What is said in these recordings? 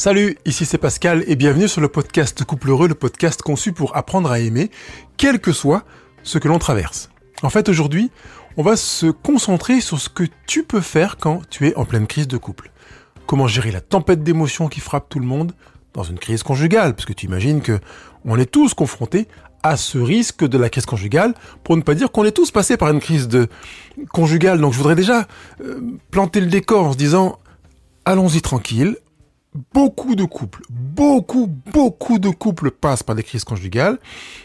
Salut, ici c'est Pascal et bienvenue sur le podcast Couple Heureux, le podcast conçu pour apprendre à aimer, quel que soit ce que l'on traverse. En fait, aujourd'hui, on va se concentrer sur ce que tu peux faire quand tu es en pleine crise de couple. Comment gérer la tempête d'émotions qui frappe tout le monde dans une crise conjugale, parce que tu imagines que on est tous confrontés à ce risque de la crise conjugale, pour ne pas dire qu'on est tous passés par une crise conjugale. Donc je voudrais déjà planter le décor en se disant, allons-y tranquille. Beaucoup de couples passent par des crises conjugales.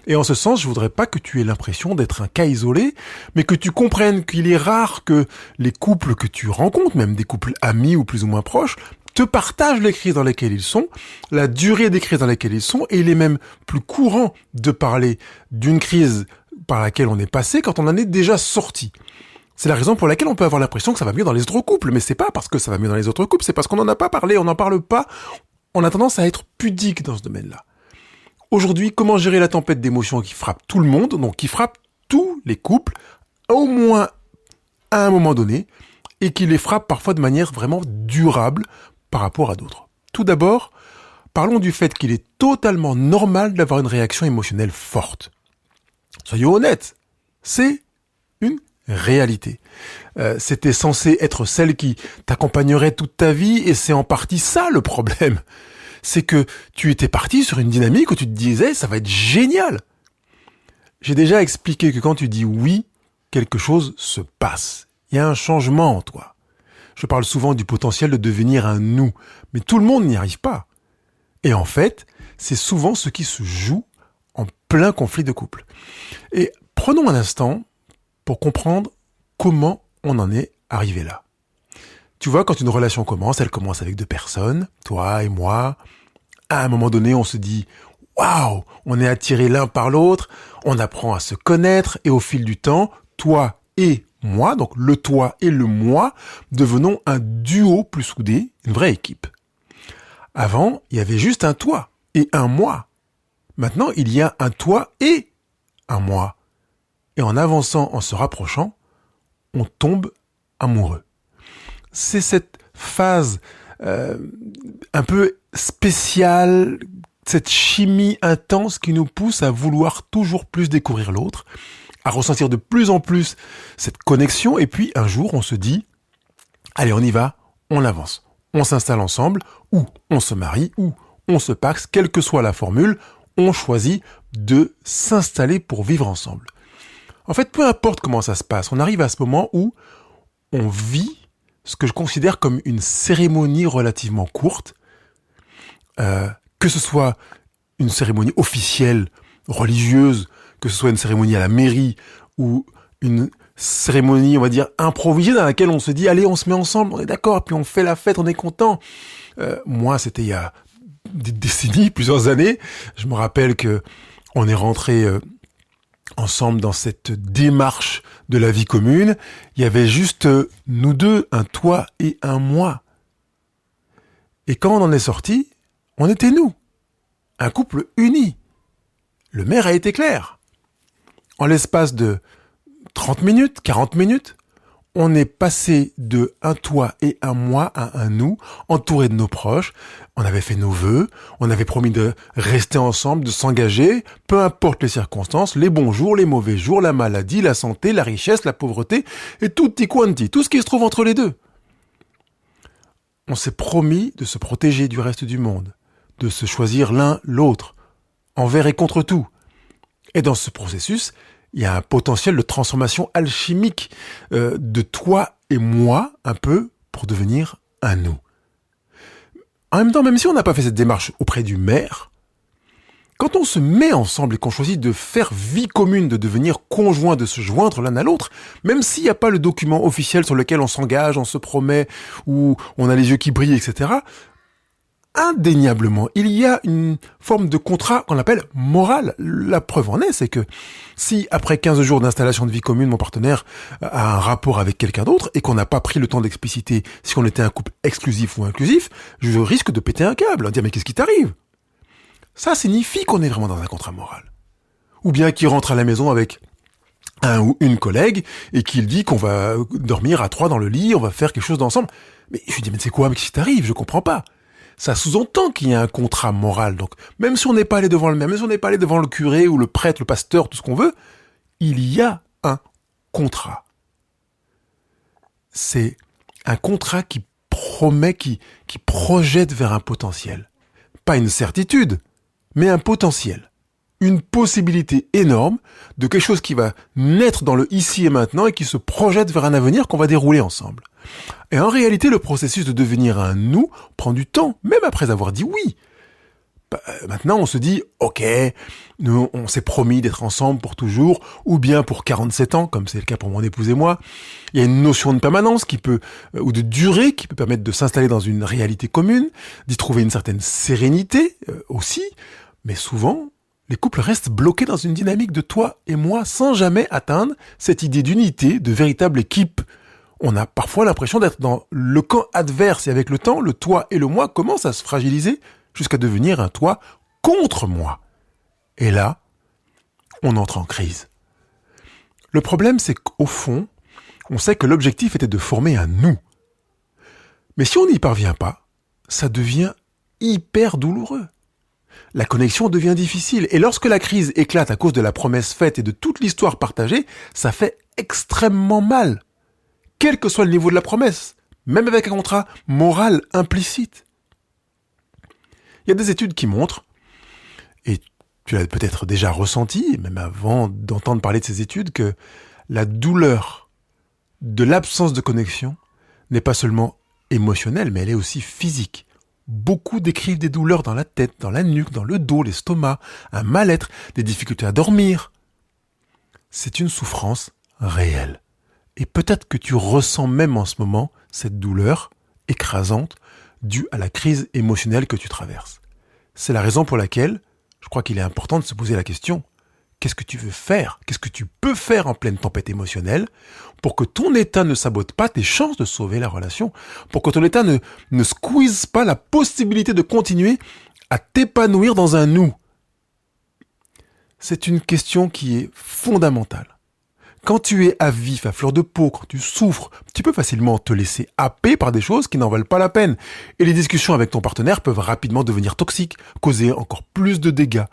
Et en ce sens, je voudrais pas que tu aies l'impression d'être un cas isolé, mais que tu comprennes qu'il est rare que les couples que tu rencontres, même des couples amis ou plus ou moins proches, te partagent les crises dans lesquelles ils sont, la durée des crises dans lesquelles ils sont, et il est même plus courant de parler d'une crise par laquelle on est passé quand on en est déjà sorti. C'est la raison pour laquelle on peut avoir l'impression que ça va mieux dans les autres couples, mais c'est pas parce que ça va mieux dans les autres couples, c'est parce qu'on n'en a pas parlé, on n'en parle pas, on a tendance à être pudique dans ce domaine-là. Aujourd'hui, comment gérer la tempête d'émotions qui frappe tout le monde, donc qui frappe tous les couples, au moins à un moment donné, et qui les frappe parfois de manière vraiment durable par rapport à d'autres. Tout d'abord, parlons du fait qu'il est totalement normal d'avoir une réaction émotionnelle forte. Soyons honnêtes, c'est une réalité. C'était censé être celle qui t'accompagnerait toute ta vie et c'est en partie ça le problème. C'est que tu étais parti sur une dynamique où tu te disais ça va être génial. J'ai déjà expliqué que quand tu dis oui, quelque chose se passe. Il y a un changement en toi. Je parle souvent du potentiel de devenir un nous, mais tout le monde n'y arrive pas. Et en fait, c'est souvent ce qui se joue en plein conflit de couple. Et prenons un instant pour comprendre comment on en est arrivé là. Tu vois, quand une relation commence, elle commence avec deux personnes, toi et moi. À un moment donné, on se dit « Waouh !» On est attirés l'un par l'autre, on apprend à se connaître et au fil du temps, toi et moi, donc le toi et le moi, devenons un duo plus soudé, une vraie équipe. Avant, il y avait juste un toi et un moi. Maintenant, il y a un toi et un moi. Et en avançant, en se rapprochant, on tombe amoureux. C'est cette phase un peu spéciale, cette chimie intense qui nous pousse à vouloir toujours plus découvrir l'autre, à ressentir de plus en plus cette connexion. Et puis un jour, on se dit, allez, on y va, on avance. On s'installe ensemble, ou on se marie, ou on se paxe, quelle que soit la formule, on choisit de s'installer pour vivre ensemble. En fait, peu importe comment ça se passe, on arrive à ce moment où on vit ce que je considère comme une cérémonie relativement courte, que ce soit une cérémonie officielle, religieuse, que ce soit une cérémonie à la mairie ou une cérémonie, on va dire, improvisée dans laquelle on se dit « Allez, on se met ensemble, on est d'accord, puis on fait la fête, on est content ». Moi, c'était il y a des décennies, plusieurs années. Je me rappelle que on est rentré ensemble dans cette démarche de la vie commune, il y avait juste nous deux, un toi et un moi. Et quand on en est sorti, on était nous, un couple uni. Le maire a été clair. En l'espace de 30 minutes, 40 minutes, on est passé de un toi et un moi à un nous, entouré de nos proches. On avait fait nos vœux, on avait promis de rester ensemble, de s'engager, peu importe les circonstances, les bons jours, les mauvais jours, la maladie, la santé, la richesse, la pauvreté, et tutti quanti, tout ce qui se trouve entre les deux. On s'est promis de se protéger du reste du monde, de se choisir l'un l'autre, envers et contre tout. Et dans ce processus, il y a un potentiel de transformation alchimique de toi et moi, un peu, pour devenir un nous. En même temps, même si on n'a pas fait cette démarche auprès du maire, quand on se met ensemble et qu'on choisit de faire vie commune, de devenir conjoint, de se joindre l'un à l'autre, même s'il n'y a pas le document officiel sur lequel on s'engage, on se promet, ou on a les yeux qui brillent, etc., indéniablement, il y a une forme de contrat qu'on appelle moral. La preuve en est, c'est que si après 15 jours d'installation de vie commune, mon partenaire a un rapport avec quelqu'un d'autre et qu'on n'a pas pris le temps d'expliciter si on était un couple exclusif ou inclusif, je risque de péter un câble, en dire mais qu'est-ce qui t'arrive ? Ça signifie qu'on est vraiment dans un contrat moral. Ou bien qu'il rentre à la maison avec un ou une collègue et qu'il dit qu'on va dormir à 3 dans le lit, on va faire quelque chose d'ensemble. Mais je lui dis mais c'est quoi, mais qu'est-ce qui t'arrive ? Je comprends pas. ça sous-entend qu'il y a un contrat moral. Donc, même si on n'est pas allé devant le maire, même si on n'est pas allé devant le curé ou le prêtre, le pasteur, tout ce qu'on veut, il y a un contrat. C'est un contrat qui promet, qui projette vers un potentiel. Pas une certitude, mais un potentiel. Une possibilité énorme de quelque chose qui va naître dans le ici et maintenant et qui se projette vers un avenir qu'on va dérouler ensemble. Et en réalité, le processus de devenir un nous prend du temps, même après avoir dit oui. Maintenant, on se dit, ok, nous, on s'est promis d'être ensemble pour toujours, ou bien pour 47 ans, comme c'est le cas pour mon épouse et moi. Il y a une notion de permanence ou de durée qui peut permettre de s'installer dans une réalité commune, d'y trouver une certaine sérénité aussi. Mais souvent, les couples restent bloqués dans une dynamique de toi et moi sans jamais atteindre cette idée d'unité, de véritable équipe. On a parfois l'impression d'être dans le camp adverse et avec le temps, le toi et le moi commencent à se fragiliser jusqu'à devenir un toi contre moi. Et là, on entre en crise. Le problème, c'est qu'au fond, on sait que l'objectif était de former un nous. Mais si on n'y parvient pas, ça devient hyper douloureux. La connexion devient difficile. Et lorsque la crise éclate à cause de la promesse faite et de toute l'histoire partagée, ça fait extrêmement mal. Quel que soit le niveau de la promesse, même avec un contrat moral implicite. Il y a des études qui montrent, et tu l'as peut-être déjà ressenti, même avant d'entendre parler de ces études, que la douleur de l'absence de connexion n'est pas seulement émotionnelle, mais elle est aussi physique. Beaucoup décrivent des douleurs dans la tête, dans la nuque, dans le dos, l'estomac, un mal-être, des difficultés à dormir. C'est une souffrance réelle. Et peut-être que tu ressens même en ce moment cette douleur écrasante due à la crise émotionnelle que tu traverses. C'est la raison pour laquelle je crois qu'il est important de se poser la question: qu'est-ce que tu veux faire? Qu'est-ce que tu peux faire en pleine tempête émotionnelle pour que ton état ne sabote pas tes chances de sauver la relation, pour que ton état ne squeeze pas la possibilité de continuer à t'épanouir dans un nous? C'est une question qui est fondamentale. Quand tu es à vif, à fleur de peau, quand tu souffres, tu peux facilement te laisser happer par des choses qui n'en valent pas la peine. Et les discussions avec ton partenaire peuvent rapidement devenir toxiques, causer encore plus de dégâts.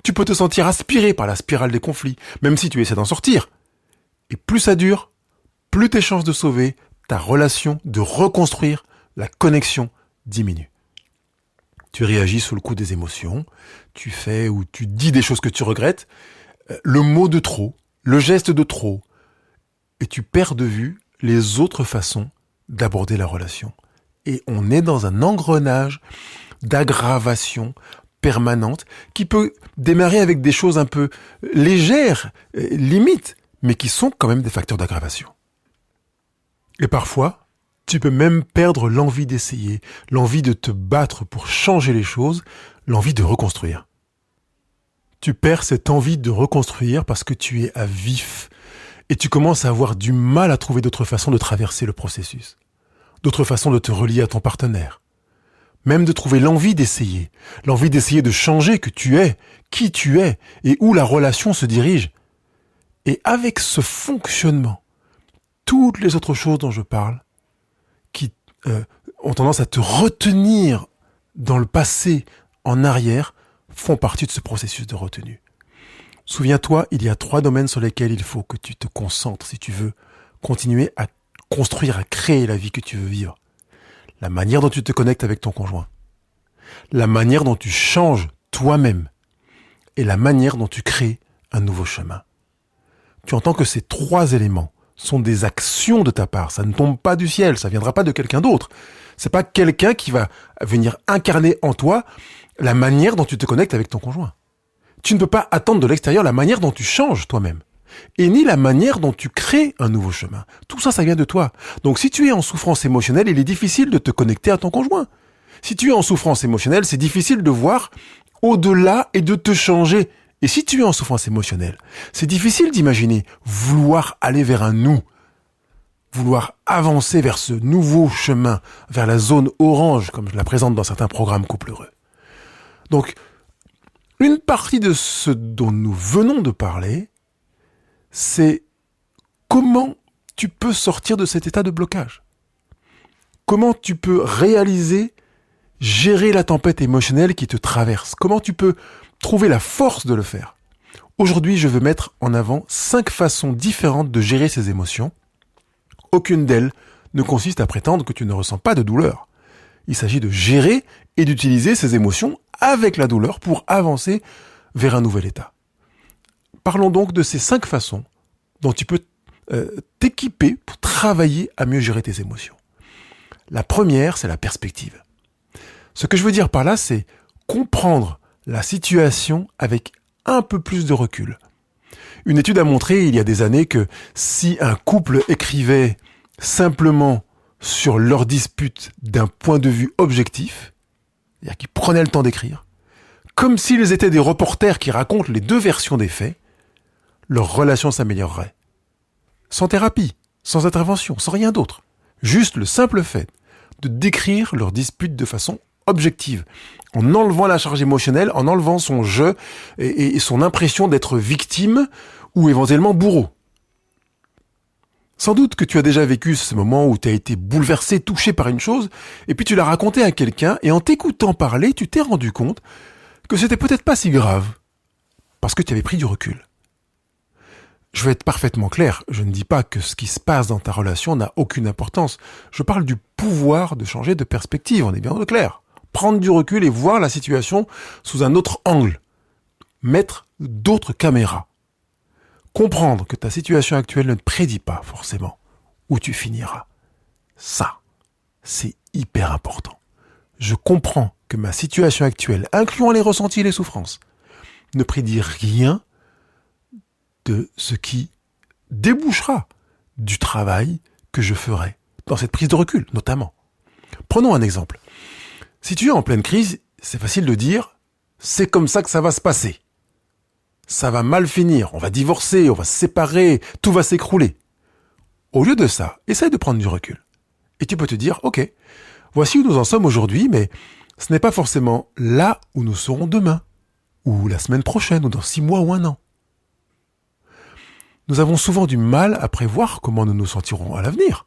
Tu peux te sentir aspiré par la spirale des conflits, même si tu essaies d'en sortir. Et plus ça dure, plus tes chances de sauver ta relation, de reconstruire la connexion diminuent. Tu réagis sous le coup des émotions, tu fais ou tu dis des choses que tu regrettes, le mot de trop, le geste de trop, et tu perds de vue les autres façons d'aborder la relation. Et on est dans un engrenage d'aggravation permanente qui peut démarrer avec des choses un peu légères, limites, mais qui sont quand même des facteurs d'aggravation. Et parfois, tu peux même perdre l'envie d'essayer, l'envie de te battre pour changer les choses, l'envie de reconstruire. Tu perds cette envie de reconstruire parce que tu es à vif et tu commences à avoir du mal à trouver d'autres façons de traverser le processus, d'autres façons de te relier à ton partenaire, même de trouver l'envie d'essayer de changer que tu es, qui tu es et où la relation se dirige. Et avec ce fonctionnement, toutes les autres choses dont je parle, qui ont tendance à te retenir dans le passé, en arrière, font partie de ce processus de retenue. Souviens-toi, il y a 3 domaines sur lesquels il faut que tu te concentres si tu veux continuer à construire, à créer la vie que tu veux vivre. La manière dont tu te connectes avec ton conjoint, la manière dont tu changes toi-même et la manière dont tu crées un nouveau chemin. Tu entends que ces 3 éléments sont des actions de ta part, ça ne tombe pas du ciel, ça ne viendra pas de quelqu'un d'autre. C'est pas quelqu'un qui va venir incarner en toi la manière dont tu te connectes avec ton conjoint. Tu ne peux pas attendre de l'extérieur la manière dont tu changes toi-même. Et ni la manière dont tu crées un nouveau chemin. Tout ça, ça vient de toi. Donc si tu es en souffrance émotionnelle, il est difficile de te connecter à ton conjoint. Si tu es en souffrance émotionnelle, c'est difficile de voir au-delà et de te changer. Et si tu es en souffrance émotionnelle, c'est difficile d'imaginer vouloir aller vers un nous, vouloir avancer vers ce nouveau chemin, vers la zone orange, comme je la présente dans certains programmes Couple Heureux. Donc, une partie de ce dont nous venons de parler, c'est comment tu peux sortir de cet état de blocage. Comment tu peux réaliser gérer la tempête émotionnelle qui te traverse. Comment tu peux trouver la force de le faire? Aujourd'hui, je veux mettre en avant 5 façons différentes de gérer ces émotions. Aucune d'elles ne consiste à prétendre que tu ne ressens pas de douleur. Il s'agit de gérer et d'utiliser ces émotions avec la douleur pour avancer vers un nouvel état. Parlons donc de ces 5 façons dont tu peux t'équiper pour travailler à mieux gérer tes émotions. La première, c'est la perspective. Ce que je veux dire par là, c'est comprendre la situation avec un peu plus de recul. Une étude a montré il y a des années que si un couple écrivait simplement sur leur dispute d'un point de vue objectif, c'est-à-dire qu'ils prenaient le temps d'écrire, comme s'ils étaient des reporters qui racontent les 2 versions des faits, leur relation s'améliorerait. Sans thérapie, sans intervention, sans rien d'autre. Juste le simple fait de décrire leur dispute de façon objective, en enlevant la charge émotionnelle, en enlevant son jeu et son impression d'être victime ou éventuellement bourreau. Sans doute que tu as déjà vécu ce moment où tu as été bouleversé, touché par une chose, et puis tu l'as raconté à quelqu'un, et en t'écoutant parler, tu t'es rendu compte que c'était peut-être pas si grave, parce que tu avais pris du recul. Je vais être parfaitement clair, je ne dis pas que ce qui se passe dans ta relation n'a aucune importance. Je parle du pouvoir de changer de perspective, on est bien clair. Prendre du recul et voir la situation sous un autre angle. Mettre d'autres caméras. Comprendre que ta situation actuelle ne te prédit pas forcément où tu finiras. Ça, c'est hyper important. Je comprends que ma situation actuelle, incluant les ressentis et les souffrances, ne prédit rien de ce qui débouchera du travail que je ferai dans cette prise de recul, notamment. Prenons un exemple. Si tu es en pleine crise, c'est facile de dire « c'est comme ça que ça va se passer ». Ça va mal finir, on va divorcer, on va se séparer, tout va s'écrouler. Au lieu de ça, essaye de prendre du recul. Et tu peux te dire « ok, voici où nous en sommes aujourd'hui, mais ce n'est pas forcément là où nous serons demain, ou la semaine prochaine, ou dans 6 mois ou 1 an. » Nous avons souvent du mal à prévoir comment nous nous sentirons à l'avenir.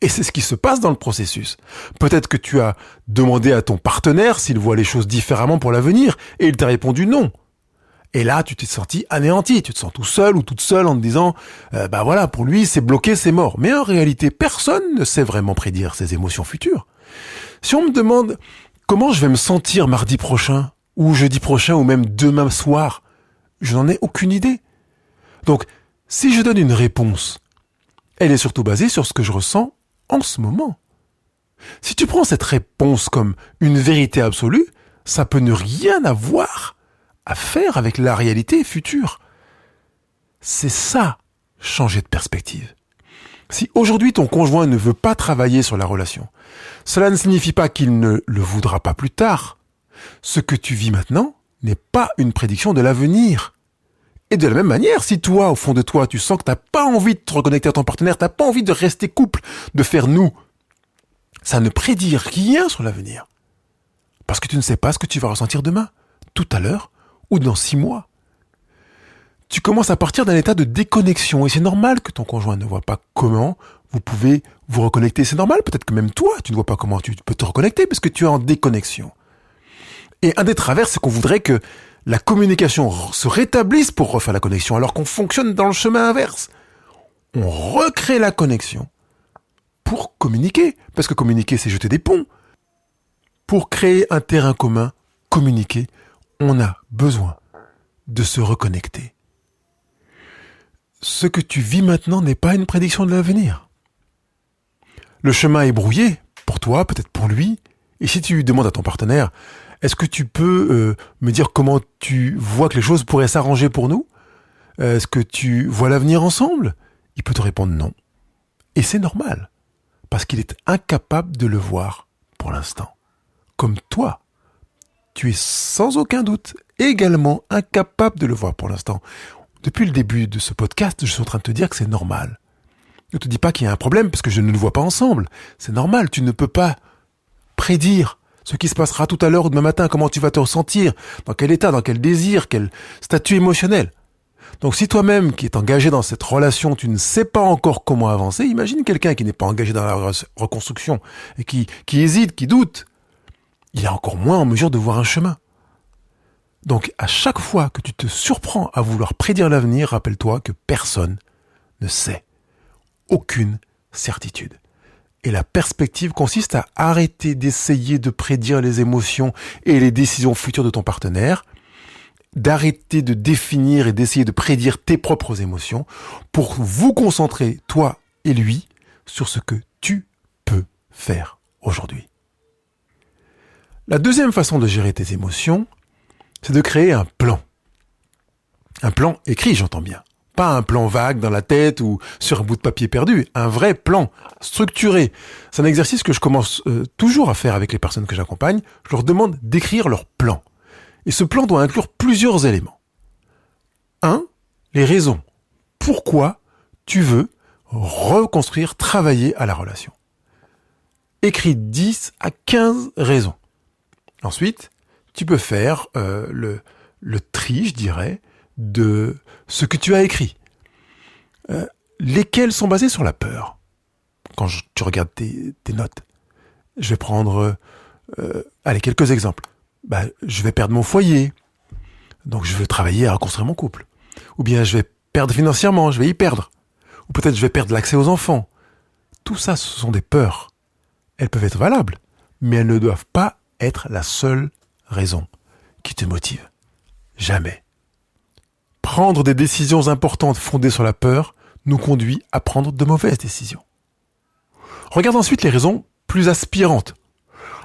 Et c'est ce qui se passe dans le processus. Peut-être que tu as demandé à ton partenaire s'il voit les choses différemment pour l'avenir, et il t'a répondu non. Et là, tu t'es senti anéanti, tu te sens tout seul ou toute seule en te disant voilà, pour lui, c'est bloqué, c'est mort. Mais en réalité, personne ne sait vraiment prédire ses émotions futures. Si on me demande comment je vais me sentir mardi prochain, ou jeudi prochain, ou même demain soir, je n'en ai aucune idée. Donc, si je donne une réponse, elle est surtout basée sur ce que je ressens en ce moment. Si tu prends cette réponse comme une vérité absolue, ça peut ne rien avoir à faire avec la réalité future. C'est ça, changer de perspective. Si aujourd'hui ton conjoint ne veut pas travailler sur la relation, cela ne signifie pas qu'il ne le voudra pas plus tard. Ce que tu vis maintenant n'est pas une prédiction de l'avenir. Et de la même manière, si toi, au fond de toi, tu sens que t'as pas envie de te reconnecter à ton partenaire, t'as pas envie de rester couple, de faire nous, ça ne prédit rien sur l'avenir. Parce que tu ne sais pas ce que tu vas ressentir demain, tout à l'heure, ou dans 6 mois. Tu commences à partir d'un état de déconnexion, et c'est normal que ton conjoint ne voit pas comment vous pouvez vous reconnecter. C'est normal, peut-être que même toi, tu ne vois pas comment tu peux te reconnecter, parce que tu es en déconnexion. Et un des travers, c'est qu'on voudrait que la communication se rétablisse pour refaire la connexion, alors qu'on fonctionne dans le chemin inverse. On recrée la connexion pour communiquer, parce que communiquer, c'est jeter des ponts. Pour créer un terrain commun, communiquer, on a besoin de se reconnecter. Ce que tu vis maintenant n'est pas une prédiction de l'avenir. Le chemin est brouillé, pour toi, peut-être pour lui, et si tu demandes à ton partenaire, est-ce que tu peux me dire comment tu vois que les choses pourraient s'arranger pour nous ? Est-ce que tu vois l'avenir ensemble ? Il peut te répondre non. Et c'est normal, parce qu'il est incapable de le voir pour l'instant. Comme toi, tu es sans aucun doute également incapable de le voir pour l'instant. Depuis le début de ce podcast, je suis en train de te dire que c'est normal. Ne te dis pas qu'il y a un problème, parce que je ne le vois pas ensemble. C'est normal, tu ne peux pas prédire ce qui se passera tout à l'heure ou demain matin, comment tu vas te ressentir, dans quel état, dans quel désir, quel statut émotionnel. Donc si toi-même qui es engagé dans cette relation, tu ne sais pas encore comment avancer, imagine quelqu'un qui n'est pas engagé dans la reconstruction et qui hésite, qui doute. il est encore moins en mesure de voir un chemin. Donc, à chaque fois que tu te surprends à vouloir prédire l'avenir, rappelle-toi que personne ne sait. Aucune certitude. Et la perspective consiste à arrêter d'essayer de prédire les émotions et les décisions futures de ton partenaire, d'arrêter de définir et d'essayer de prédire tes propres émotions pour vous concentrer, toi et lui, sur ce que tu peux faire aujourd'hui. La deuxième façon de gérer tes émotions, c'est de créer un plan. Un plan écrit, j'entends bien. Pas un plan vague dans la tête ou sur un bout de papier perdu. Un vrai plan structuré. C'est un exercice que je commence toujours à faire avec les personnes que j'accompagne. Je leur demande d'écrire leur plan. Et ce plan doit inclure plusieurs éléments. 1. Les raisons. Pourquoi tu veux reconstruire, travailler à la relation. Écris 10 à 15 raisons. Ensuite, tu peux faire le tri, je dirais, de ce que tu as écrit. Lesquels sont basés sur la peur. Quand tu regardes tes notes, je vais prendre quelques exemples. Je vais perdre mon foyer, donc je veux travailler à reconstruire mon couple. Ou bien je vais perdre financièrement, je vais y perdre. Ou peut-être je vais perdre l'accès aux enfants. Tout ça, ce sont des peurs. Elles peuvent être valables, mais elles ne doivent pas être la seule raison qui te motive. Jamais. Prendre des décisions importantes fondées sur la peur nous conduit à prendre de mauvaises décisions. Regarde ensuite les raisons plus aspirantes.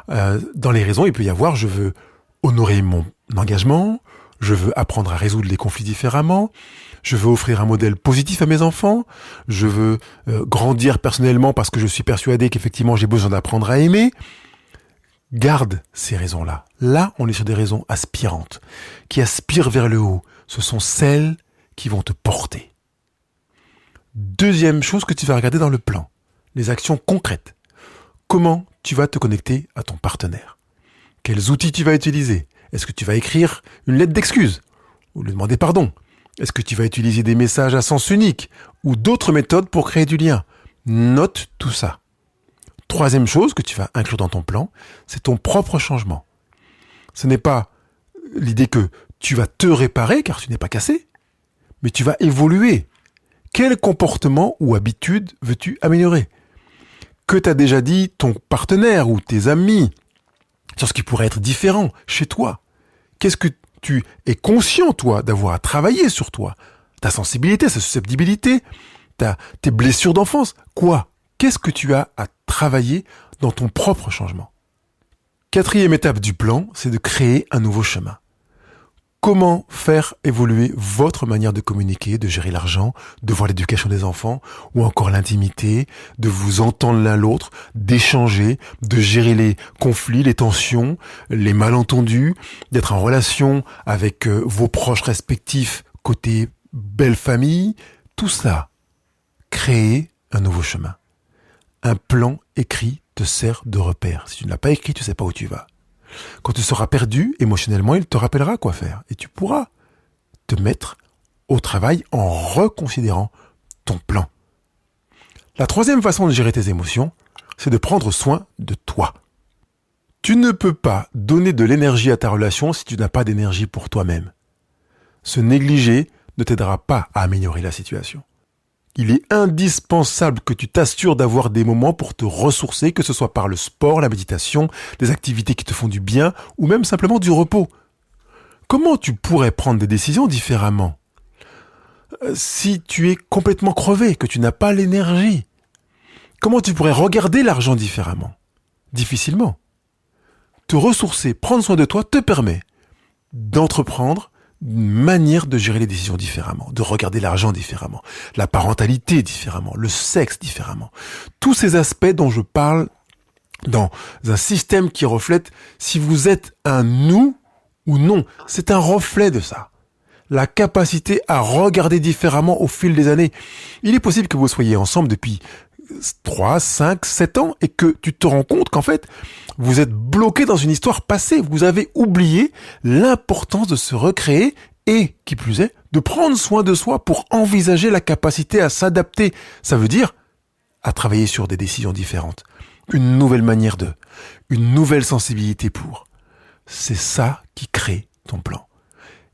Dans les raisons, il peut y avoir « je veux honorer mon engagement »,« je veux apprendre à résoudre les conflits différemment »,« je veux offrir un modèle positif à mes enfants »,« je veux grandir personnellement parce que je suis persuadé qu'effectivement j'ai besoin d'apprendre à aimer ». Garde ces raisons-là. Là, on est sur des raisons aspirantes, qui aspirent vers le haut. Ce sont celles qui vont te porter. Deuxième chose que tu vas regarder dans le plan, les actions concrètes. Comment tu vas te connecter à ton partenaire? Quels outils tu vas utiliser? Est-ce que tu vas écrire une lettre d'excuse ou lui demander pardon? Est-ce que tu vas utiliser des messages à sens unique ou d'autres méthodes pour créer du lien? Note tout ça. Troisième chose que tu vas inclure dans ton plan, c'est ton propre changement. Ce n'est pas l'idée que tu vas te réparer car tu n'es pas cassé, mais tu vas évoluer. Quel comportement ou habitude veux-tu améliorer? Que t'a déjà dit ton partenaire ou tes amis sur ce qui pourrait être différent chez toi? Qu'est-ce que tu es conscient, toi, d'avoir à travailler sur toi? Ta sensibilité, ta susceptibilité, tes blessures d'enfance. Quoi? Qu'est-ce que tu as à travailler dans ton propre changement? Quatrième étape du plan, c'est de créer un nouveau chemin. Comment faire évoluer votre manière de communiquer, de gérer l'argent, de voir l'éducation des enfants, ou encore l'intimité, de vous entendre l'un l'autre, d'échanger, de gérer les conflits, les tensions, les malentendus, d'être en relation avec vos proches respectifs côté belle famille, tout ça. Créer un nouveau chemin. Un plan écrit te sert de repère. Si tu ne l'as pas écrit, tu ne sais pas où tu vas. Quand tu seras perdu émotionnellement, il te rappellera quoi faire. Et tu pourras te mettre au travail en reconsidérant ton plan. La troisième façon de gérer tes émotions, c'est de prendre soin de toi. Tu ne peux pas donner de l'énergie à ta relation si tu n'as pas d'énergie pour toi-même. Se négliger ne t'aidera pas à améliorer la situation. Il est indispensable que tu t'assures d'avoir des moments pour te ressourcer, que ce soit par le sport, la méditation, des activités qui te font du bien ou même simplement du repos. Comment tu pourrais prendre des décisions différemment si tu es complètement crevé, que tu n'as pas l'énergie? Comment tu pourrais regarder l'argent différemment? Difficilement. Te ressourcer, prendre soin de toi te permet d'entreprendre une manière de gérer les décisions différemment, de regarder l'argent différemment, la parentalité différemment, le sexe différemment. Tous ces aspects dont je parle dans un système qui reflète si vous êtes un nous ou non. C'est un reflet de ça. La capacité à regarder différemment au fil des années. Il est possible que vous soyez ensemble depuis 3, 5, 7 ans et que tu te rends compte qu'en fait, vous êtes bloqué dans une histoire passée. Vous avez oublié l'importance de se recréer et, qui plus est, de prendre soin de soi pour envisager la capacité à s'adapter. Ça veut dire à travailler sur des décisions différentes, une nouvelle manière de, une nouvelle sensibilité pour. C'est ça qui crée ton plan.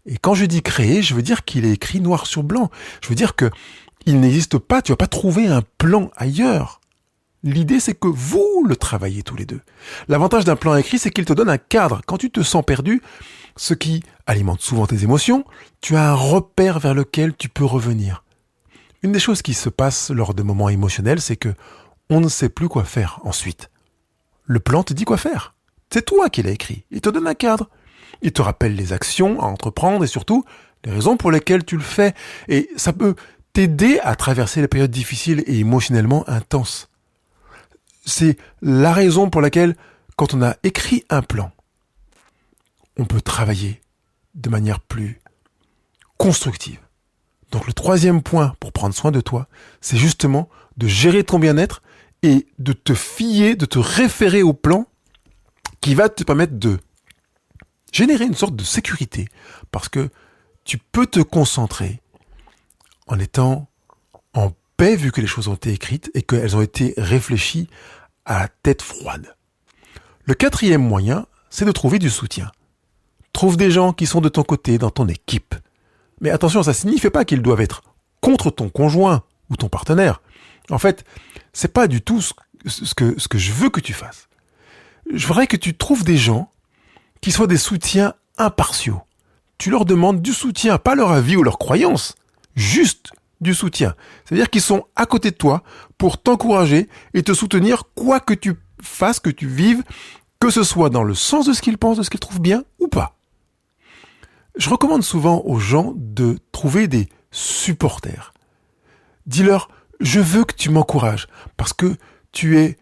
Et quand je dis créer, je veux dire qu'il est écrit noir sur blanc. Je veux dire que il n'existe pas, tu vas pas trouver un plan ailleurs. L'idée, c'est que vous le travaillez tous les deux. L'avantage d'un plan écrit, c'est qu'il te donne un cadre. Quand tu te sens perdu, ce qui alimente souvent tes émotions, tu as un repère vers lequel tu peux revenir. Une des choses qui se passe lors de moments émotionnels, c'est que on ne sait plus quoi faire ensuite. Le plan te dit quoi faire. C'est toi qui l'as écrit. Il te donne un cadre. Il te rappelle les actions à entreprendre et surtout les raisons pour lesquelles tu le fais. Et ça peut t'aider à traverser les périodes difficiles et émotionnellement intenses. C'est la raison pour laquelle, quand on a écrit un plan, on peut travailler de manière plus constructive. Donc le troisième point pour prendre soin de toi, c'est justement de gérer ton bien-être et de te fier, de te référer au plan qui va te permettre de générer une sorte de sécurité. Parce que tu peux te concentrer en étant en paix vu que les choses ont été écrites et qu'elles ont été réfléchies à la tête froide. Le quatrième moyen, c'est de trouver du soutien. Trouve des gens qui sont de ton côté, dans ton équipe. Mais attention, ça ne signifie pas qu'ils doivent être contre ton conjoint ou ton partenaire. En fait, c'est pas du tout ce que je veux que tu fasses. Je voudrais que tu trouves des gens qui soient des soutiens impartiaux. Tu leur demandes du soutien, pas leur avis ou leur croyance, juste du soutien. C'est-à-dire qu'ils sont à côté de toi pour t'encourager et te soutenir quoi que tu fasses, que tu vives, que ce soit dans le sens de ce qu'ils pensent, de ce qu'ils trouvent bien ou pas. Je recommande souvent aux gens de trouver des supporters. Dis-leur, je veux que tu m'encourages parce que tu es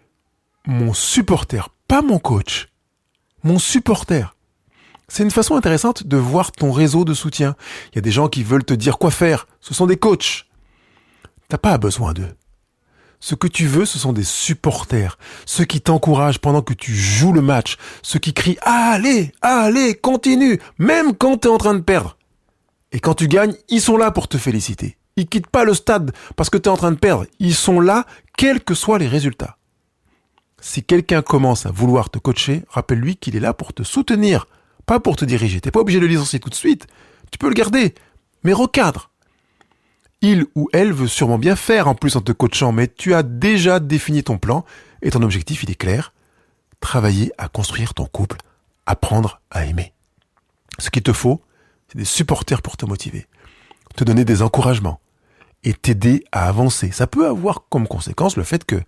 mon supporter, pas mon coach. Mon supporter. C'est une façon intéressante de voir ton réseau de soutien. Il y a des gens qui veulent te dire quoi faire. Ce sont des coachs. T'as pas besoin d'eux. Ce que tu veux, ce sont des supporters. Ceux qui t'encouragent pendant que tu joues le match. Ceux qui crient « Allez, allez, continue !» même quand t'es en train de perdre. Et quand tu gagnes, ils sont là pour te féliciter. Ils quittent pas le stade parce que t'es en train de perdre. Ils sont là, quels que soient les résultats. Si quelqu'un commence à vouloir te coacher, rappelle-lui qu'il est là pour te soutenir, pas pour te diriger. T'es pas obligé de le licencier tout de suite. Tu peux le garder, mais recadre. Il ou elle veut sûrement bien faire en plus en te coachant, mais tu as déjà défini ton plan et ton objectif, il est clair. Travailler à construire ton couple, apprendre à aimer. Ce qu'il te faut, c'est des supporters pour te motiver, te donner des encouragements et t'aider à avancer. Ça peut avoir comme conséquence le fait que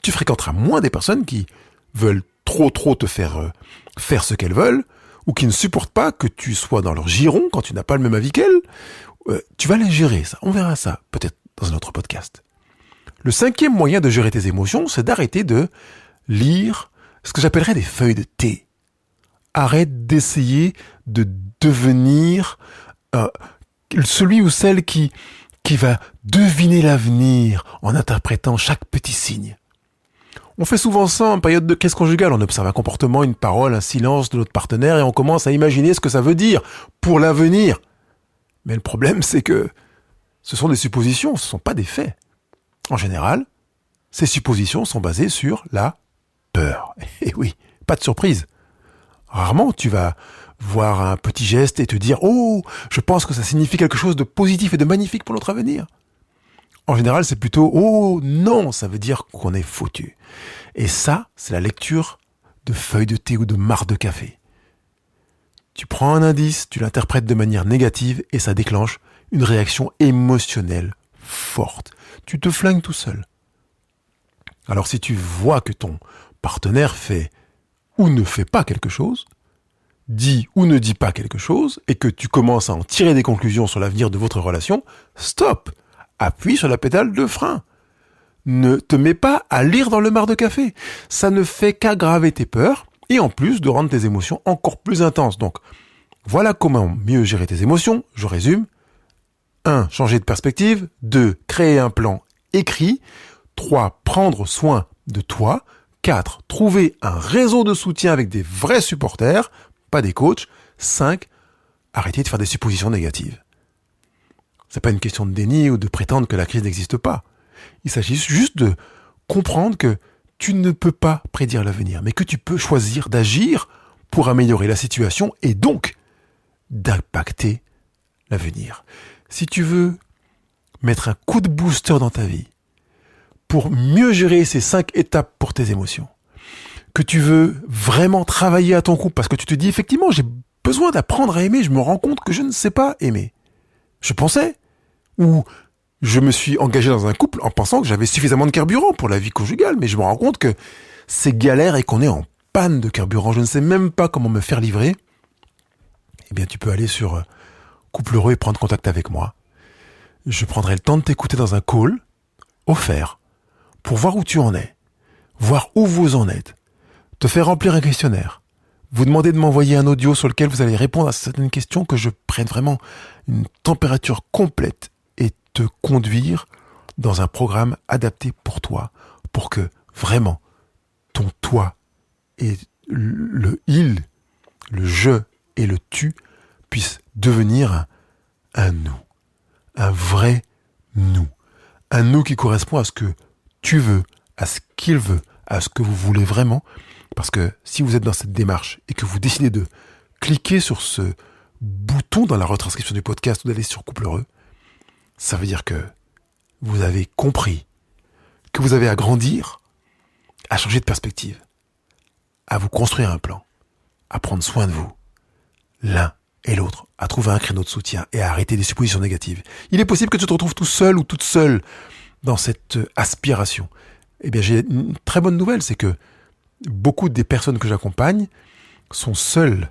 tu fréquenteras moins des personnes qui veulent trop te faire faire ce qu'elles veulent ou qui ne supportent pas que tu sois dans leur giron quand tu n'as pas le même avis qu'elles. Tu vas les gérer, ça. On verra ça, peut-être dans un autre podcast. Le cinquième moyen de gérer tes émotions, c'est d'arrêter de lire ce que j'appellerais des feuilles de thé. Arrête d'essayer de devenir celui ou celle qui va deviner l'avenir en interprétant chaque petit signe. On fait souvent ça en période de crise conjugale. On observe un comportement, une parole, un silence de notre partenaire et on commence à imaginer ce que ça veut dire pour l'avenir. Mais le problème, c'est que ce sont des suppositions, ce ne sont pas des faits. En général, ces suppositions sont basées sur la peur. Et oui, pas de surprise. Rarement, tu vas voir un petit geste et te dire « Oh, je pense que ça signifie quelque chose de positif et de magnifique pour notre avenir. » En général, c'est plutôt « Oh, non, ça veut dire qu'on est foutu. » Et ça, c'est la lecture de feuilles de thé ou de marc de café. Tu prends un indice, tu l'interprètes de manière négative et ça déclenche une réaction émotionnelle forte. Tu te flingues tout seul. Alors si tu vois que ton partenaire fait ou ne fait pas quelque chose, dit ou ne dit pas quelque chose, et que tu commences à en tirer des conclusions sur l'avenir de votre relation, stop! Appuie sur la pédale de frein. Ne te mets pas à lire dans le marc de café. Ça ne fait qu'aggraver tes peurs, et en plus de rendre tes émotions encore plus intenses. Donc, voilà comment mieux gérer tes émotions. Je résume. 1. Changer de perspective. 2. Créer un plan écrit. 3. Prendre soin de toi. 4. Trouver un réseau de soutien avec des vrais supporters, pas des coachs. 5. Arrêter de faire des suppositions négatives. C'est pas une question de déni ou de prétendre que la crise n'existe pas. Il s'agit juste de comprendre que tu ne peux pas prédire l'avenir, mais que tu peux choisir d'agir pour améliorer la situation et donc d'impacter l'avenir. Si tu veux mettre un coup de booster dans ta vie pour mieux gérer ces 5 étapes pour tes émotions, que tu veux vraiment travailler à ton couple parce que tu te dis effectivement j'ai besoin d'apprendre à aimer, je me rends compte que je ne sais pas aimer. Je pensais, ou je me suis engagé dans un couple en pensant que j'avais suffisamment de carburant pour la vie conjugale, mais je me rends compte que c'est galère et qu'on est en panne de carburant, je ne sais même pas comment me faire livrer. Eh bien tu peux aller sur Couple Heureux et prendre contact avec moi. Je prendrai le temps de t'écouter dans un call offert pour voir où tu en es, voir où vous en êtes, te faire remplir un questionnaire, vous demander de m'envoyer un audio sur lequel vous allez répondre à certaines questions, que je prenne vraiment une température complète et te conduire dans un programme adapté pour toi, pour que vraiment ton toi et le il, le je et le tu puissent devenir un nous, un vrai nous, un nous qui correspond à ce que tu veux, à ce qu'il veut, à ce que vous voulez vraiment. Parce que si vous êtes dans cette démarche et que vous décidez de cliquer sur ce bouton dans la retranscription du podcast ou d'aller sur Couple Heureux, ça veut dire que vous avez compris, que vous avez à grandir, à changer de perspective, à vous construire un plan, à prendre soin de vous, l'un et l'autre, à trouver un créneau de soutien et à arrêter les suppositions négatives. Il est possible que tu te retrouves tout seul ou toute seule dans cette aspiration. Eh bien, j'ai une très bonne nouvelle, c'est que beaucoup des personnes que j'accompagne sont seules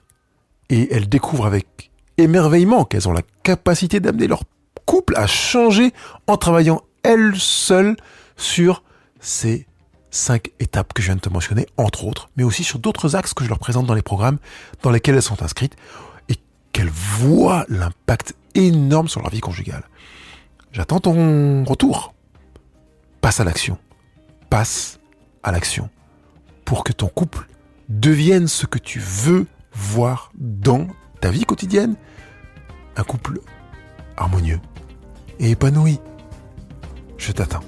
et elles découvrent avec émerveillement qu'elles ont la capacité d'amener leur couple à changer en travaillant elles seules sur ces 5 étapes que je viens de te mentionner, entre autres, mais aussi sur d'autres axes que je leur présente dans les programmes dans lesquels elles sont inscrites et qu'elles voient l'impact énorme sur leur vie conjugale. J'attends ton retour. Passe à l'action. Passe à l'action. Pour que ton couple devienne ce que tu veux voir dans ta vie quotidienne. Un couple harmonieux et épanoui. Je t'attends.